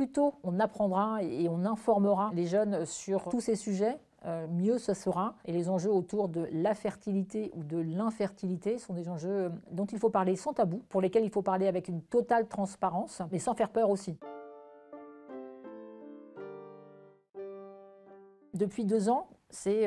plus tôt on apprendra et on informera les jeunes sur tous ces sujets, mieux ce sera. Et les enjeux autour de la fertilité ou de l'infertilité sont des enjeux dont il faut parler sans tabou, pour lesquels il faut parler avec une totale transparence, mais sans faire peur aussi. Depuis 2 ans, c'est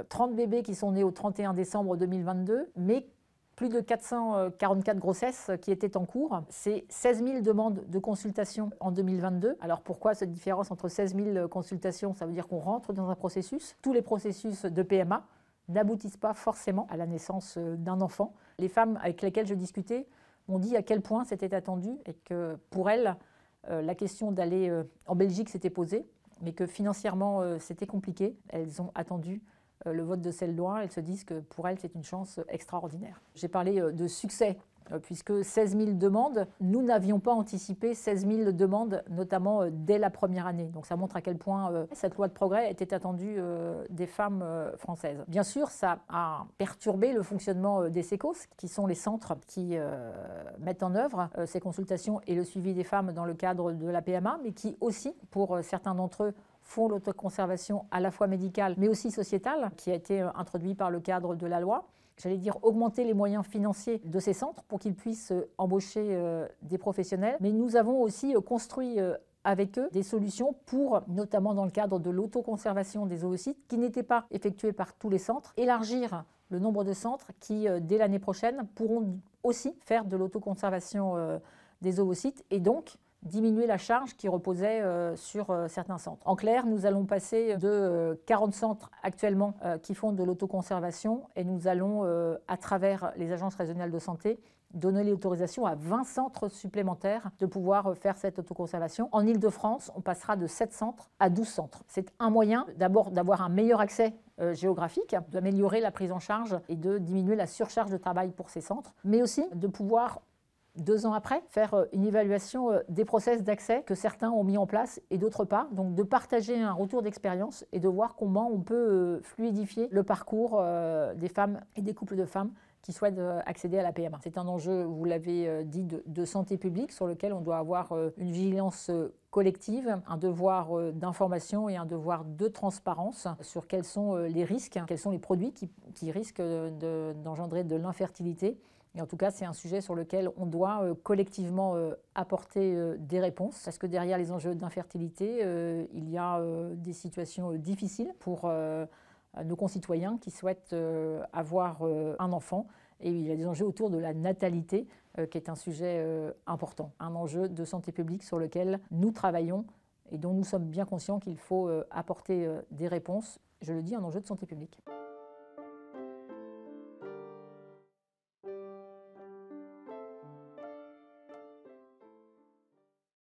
30 bébés qui sont nés au 31 décembre 2022, mais plus de 444 grossesses qui étaient en cours. C'est 16 000 demandes de consultation en 2022. Alors pourquoi cette différence entre 16 000 consultations? Ça veut dire qu'on rentre dans un processus. Tous les processus de PMA n'aboutissent pas forcément à la naissance d'un enfant. Les femmes avec lesquelles je discutais m'ont dit à quel point c'était attendu et que pour elles, la question d'aller en Belgique s'était posée, mais que financièrement c'était compliqué. Elles ont attendu le vote de cette loi, elles se disent que pour elles c'est une chance extraordinaire. J'ai parlé de succès, puisque 16 000 demandes, nous n'avions pas anticipé 16 000 demandes, notamment dès la première année. Donc ça montre à quel point cette loi de progrès était attendue des femmes françaises. Bien sûr, ça a perturbé le fonctionnement des SECOS, qui sont les centres qui mettent en œuvre ces consultations et le suivi des femmes dans le cadre de la PMA, mais qui aussi, pour certains d'entre eux, font l'autoconservation à la fois médicale mais aussi sociétale, qui a été introduit par le cadre de la loi. J'allais dire augmenter les moyens financiers de ces centres pour qu'ils puissent embaucher des professionnels. Mais nous avons aussi construit avec eux des solutions pour, notamment dans le cadre de l'autoconservation des oocytes, qui n'étaient pas effectuées par tous les centres, élargir le nombre de centres qui, dès l'année prochaine, pourront aussi faire de l'autoconservation des oocytes et donc diminuer la charge qui reposait sur certains centres. En clair, nous allons passer de 40 centres actuellement qui font de l'autoconservation et nous allons, à travers les agences régionales de santé, donner l'autorisation à 20 centres supplémentaires de pouvoir faire cette autoconservation. En Île-de-France, on passera de 7 centres à 12 centres. C'est un moyen d'abord d'avoir un meilleur accès géographique, d'améliorer la prise en charge et de diminuer la surcharge de travail pour ces centres, mais aussi de pouvoir 2 ans après, faire une évaluation des process d'accès que certains ont mis en place et d'autres pas. Donc de partager un retour d'expérience et de voir comment on peut fluidifier le parcours des femmes et des couples de femmes qui souhaitent accéder à la PMA. C'est un enjeu, vous l'avez dit, de santé publique sur lequel on doit avoir une vigilance collective, un devoir d'information et un devoir de transparence sur quels sont les risques, quels sont les produits qui risquent d'engendrer de l'infertilité. Et en tout cas, c'est un sujet sur lequel on doit collectivement apporter des réponses, parce que derrière les enjeux d'infertilité, il y a des situations difficiles pour nos concitoyens qui souhaitent avoir un enfant. Et il y a des enjeux autour de la natalité, qui est un sujet important, un enjeu de santé publique sur lequel nous travaillons et dont nous sommes bien conscients qu'il faut apporter des réponses. Je le dis, un enjeu de santé publique.